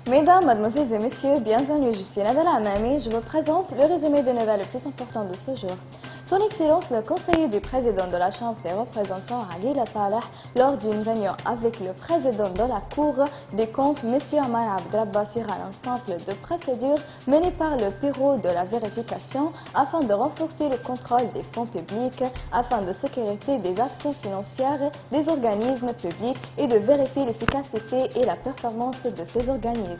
Mesdames, mademoiselles et messieurs, bienvenue, je suis Nadala Amami, je vous présente le résumé des nouvelles les plus importantes de ce jour. Son Excellence, le conseiller du président de la Chambre des représentants, Aguila Saleh, lors d'une réunion avec le président de la Cour des comptes, M. Amar Abdrabba, sur un ensemble de procédures menées par le Bureau de la vérification afin de renforcer le contrôle des fonds publics, afin de sécuriser des actions financières des organismes publics et de vérifier l'efficacité et la performance de ces organismes.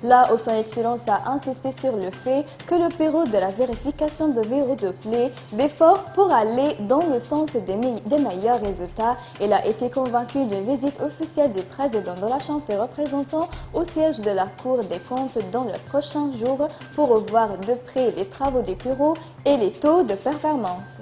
Là où Son Excellence a insisté sur le fait que le Bureau de la vérification devait redoubler d'efforts pour aller dans le sens des meilleurs résultats, il a été convaincu d'une visite officielle du président de la Chambre des représentants au siège de la Cour des comptes dans les prochains jours pour revoir de près les travaux du bureau et les taux de performance.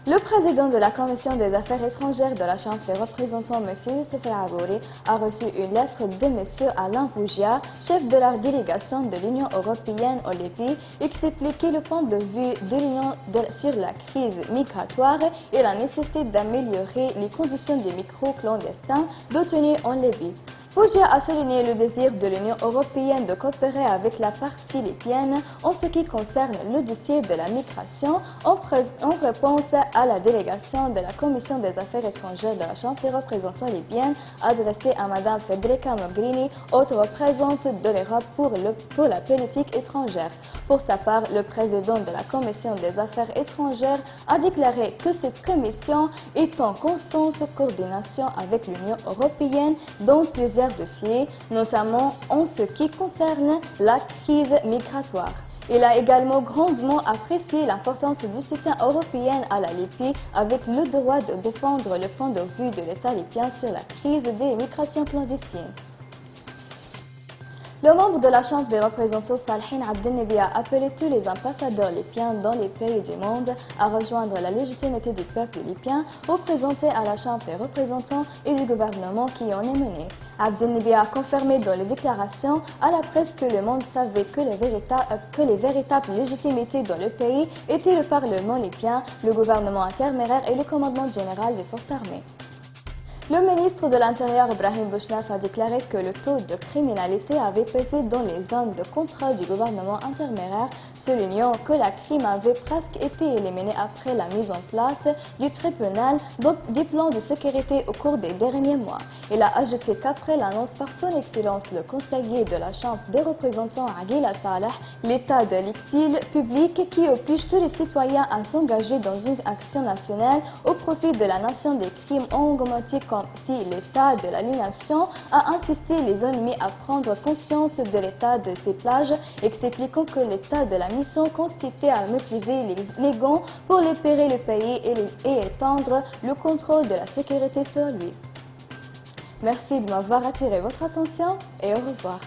Le président de la Commission des Affaires étrangères de la Chambre des représentants, M. Youssef El-Abouri, a reçu une lettre de M. Alain Rougia, chef de la délégation de l'Union européenne au Libye, expliquant le point de vue de l'Union sur la crise migratoire et la nécessité d'améliorer les conditions des micro-clandestins détenus en Libye. Rougia a souligné le désir de l'Union européenne de coopérer avec la partie libyenne en ce qui concerne le dossier de la migration en réponse à la délégation de la Commission des Affaires étrangères de la Chambre des représentants libyenne adressée à Mme Federica Mogherini, haute représentante de l'Europe pour la politique étrangère. Pour sa part, le président de la Commission des Affaires étrangères a déclaré que cette commission est en constante coordination avec l'Union européenne dans plusieurs dossiers, notamment en ce qui concerne la crise migratoire. Il a également grandement apprécié l'importance du soutien européen à la Libye avec le droit de défendre le point de vue de l'État libyen sur la crise des migrations clandestines. Le membre de la Chambre des représentants Salhin Abdelnebi a appelé tous les ambassadeurs libyens dans les pays du monde à rejoindre la légitimité du peuple libyen représentée à la Chambre des représentants et du gouvernement qui en est mené. Abdelnebi a confirmé dans les déclarations à la presse que le monde savait que les véritables légitimités dans le pays étaient le Parlement libyen, le gouvernement intermédiaire et le commandement général des forces armées. Le ministre de l'Intérieur, Ibrahim Bouchnaf, a déclaré que le taux de criminalité avait pesé dans les zones de contrôle du gouvernement intermédiaire, soulignant que la crime avait presque été éliminée après la mise en place du tribunal des plans de sécurité au cours des derniers mois. Il a ajouté qu'après l'annonce par son Excellence le conseiller de la Chambre des représentants, Aguila Saleh, l'état de l'exil public qui oblige tous les citoyens à s'engager dans une action nationale au profit de la nation des crimes ont augmenté comme si l'État de l'aliénation a insisté les ennemis à prendre conscience de l'état de ces plages, expliquant que l'état de la mission consistait à mobiliser les gants pour libérer le pays et étendre le contrôle de la sécurité sur lui. Merci de m'avoir attiré votre attention et au revoir.